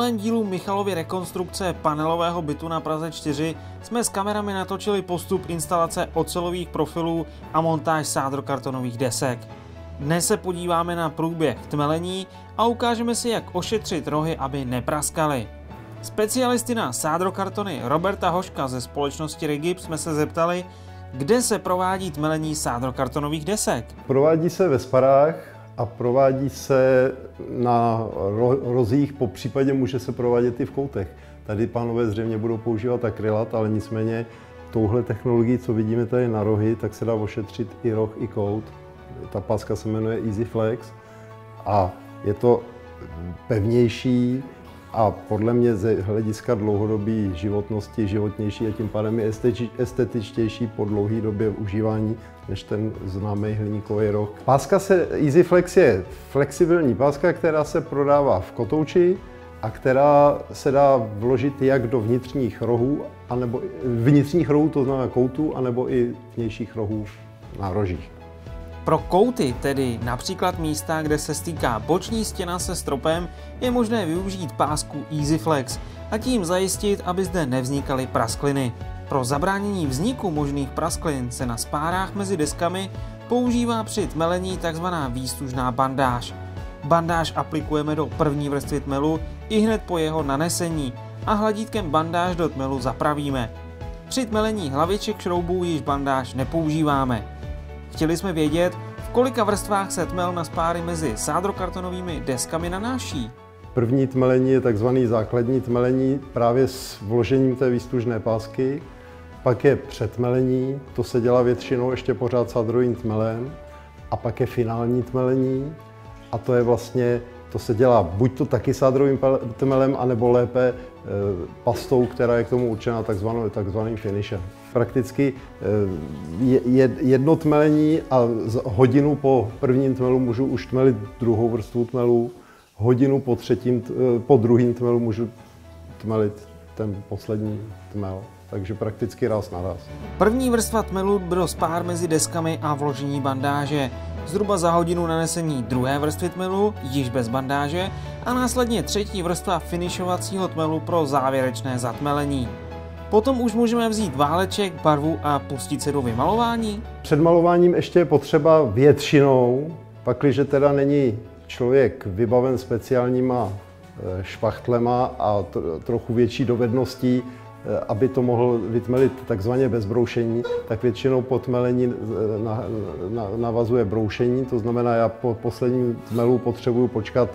minulém dílu Michalovy rekonstrukce panelového bytu na Praze 4 jsme s kamerami natočili postup instalace ocelových profilů a montáž sádrokartonových desek. Dnes se podíváme na průběh tmelení a ukážeme si, jak ošetřit rohy, aby nepraskaly. Specialisty na sádrokartony Roberta Hoška ze společnosti Rigips jsme se zeptali, kde se provádí tmelení sádrokartonových desek. Provádí se ve sparách a provádí se na rozích, po případě může se provádět i v koutech. Tady pánové zřejmě budou používat akrylat, ale nicméně touhle technologií, co vidíme tady na rohy, tak se dá ošetřit i roh, i kout. Ta páska se jmenuje Easy Flex a je to pevnější a podle mě z hlediska dlouhodobé životnosti životnější a tím pádem je estetičtější po dlouhé době užívání než ten známý hliníkový roh. Páska Easy Flex je flexibilní páska, která se prodává v kotouči a která se dá vložit jak do vnitřních rohů, to znamená koutů, anebo i vnějších rohů na rožích. Pro kouty, tedy například místa, kde se stýká boční stěna se stropem, je možné využít pásku Easy Flex a tím zajistit, aby zde nevznikaly praskliny. Pro zabránění vzniku možných prasklin se na spárách mezi deskami používá při tmelení tzv. Výstužná bandáž. Bandáž aplikujeme do první vrstvy tmelu ihned po jeho nanesení a hladítkem bandáž do tmelu zapravíme. Při tmelení hlaviček šroubů již bandáž nepoužíváme. Chtěli jsme vědět, v kolika vrstvách se tmel na spáry mezi sádrokartonovými deskami nanáší. První tmelení je tzv. Základní tmelení právě s vložením té výstužné pásky. Pak je předtmelení, to se dělá většinou ještě pořád sádrovým tmelem. A pak je finální tmelení a to je vlastně, to se dělá buď to taky sádrovým tmelem, anebo lépe pastou, která je k tomu určena takzvaným finishem. Prakticky jedno tmelení a hodinu po prvním tmelu můžu už tmelit druhou vrstvu tmelu, hodinu po druhém tmelu můžu tmelit ten poslední tmel. Takže prakticky ráz na ráz. První vrstva tmelu do spár mezi deskami a vložení bandáže. Zhruba za hodinu nanesení druhé vrstvy tmelu, již bez bandáže, a následně třetí vrstva finišovacího tmelu pro závěrečné zatmelení. Potom už můžeme vzít váleček, barvu a pustit se do vymalování. Před malováním ještě je potřeba většinou, pakliže teda není člověk vybaven speciálníma špachtlema a trochu větší dovedností, aby to mohl vytmelit takzvaně bez broušení, tak většinou po tmelení navazuje broušení, to znamená, já po posledním tmelu potřebuju počkat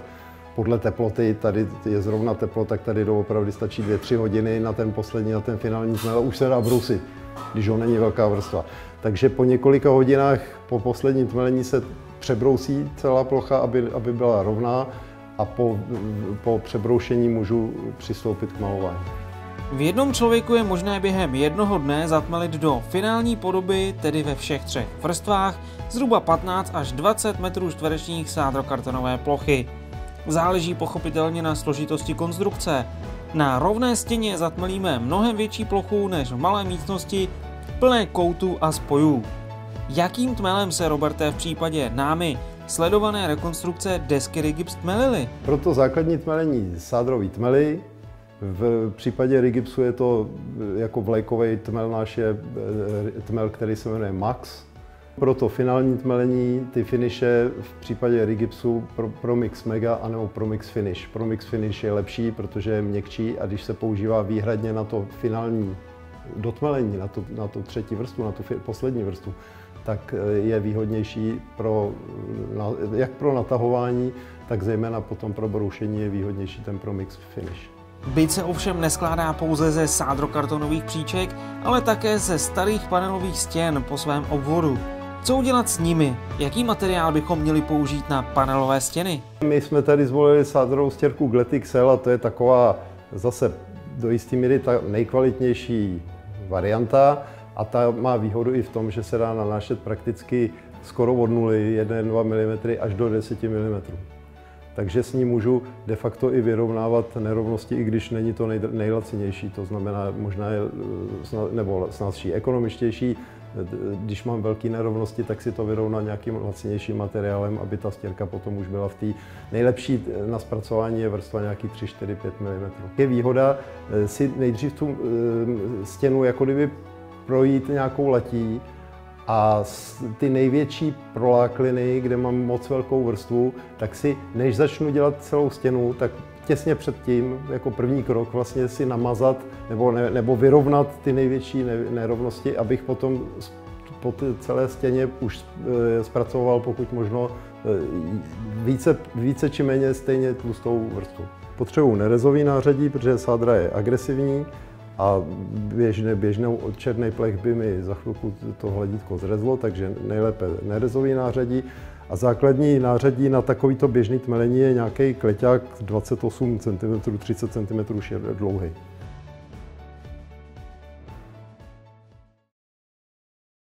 podle teploty, tady je zrovna teplo, tak tady doopravdy stačí 2-3 hodiny na ten poslední, na ten finální tmel a už se dá brousit, když ho není velká vrstva. Takže po několika hodinách po posledním tmelení se přebrousí celá plocha, aby byla rovná a po přebroušení můžu přistoupit k malování. V jednom člověku je možné během jednoho dne zatmelit do finální podoby, tedy ve všech třech vrstvách, zhruba 15 až 20 metrů čtverečních sádrokartonové plochy. Záleží pochopitelně na složitosti konstrukce. Na rovné stěně zatmelíme mnohem větší plochu než v malé místnosti plné koutů a spojů. Jakým tmelem se, Roberte, v případě námi sledované rekonstrukce desky Rigips tmelily? Proto základní tmelení sádrový tmely. V případě Rigipsu je to jako vlajkový tmel náš je tmel, který se jmenuje Max. Proto finální tmelení, ty finishe v případě Rigipsu Promix Mega anebo Promix Finish. Promix Finish je lepší, protože je měkčí a když se používá výhradně na to finální dotmelení, na tu třetí vrstvu, na tu poslední vrstvu, tak je výhodnější jak pro natahování, tak zejména potom pro broušení je výhodnější ten Promix Finish. Byt se ovšem neskládá pouze ze sádrokartonových příček, ale také ze starých panelových stěn po svém obvodu. Co udělat s nimi? Jaký materiál bychom měli použít na panelové stěny? My jsme tady zvolili sádrovou stěrku GletXL a to je taková zase do jisté míry ta nejkvalitnější varianta a ta má výhodu i v tom, že se dá nanášet prakticky skoro od nuly, 1-2 mm až do 10 mm. Takže s ní můžu de facto i vyrovnávat nerovnosti, i když není to nejlacinější, to znamená možná je nebo snazší, ekonomičtější Když mám velké nerovnosti, tak si to vyrovnat nějakým lacinějším materiálem, aby ta stěrka potom už byla v té nejlepší na zpracování je vrstva nějaký 3, 4, 5 mm. Je výhoda si nejdřív tu stěnu jako kdyby projít nějakou latí a ty největší prolákliny, kde mám moc velkou vrstvu, tak si, než začnu dělat celou stěnu, tak těsně předtím, jako první krok, vlastně si namazat nebo vyrovnat ty největší nerovnosti, abych potom po té celé stěně už zpracoval pokud možno více či méně stejně tlustou vrstvu. Potřebuji nerezový nářadí, protože sádra je agresivní a běžnou černý plech by mi za chvilku to hladítko zrezlo, takže nejlépe nerezový nářadí. A základní nářadí na takovýto běžný tmelení je nějaký kleťák 28 cm, 30 cm dlouhý.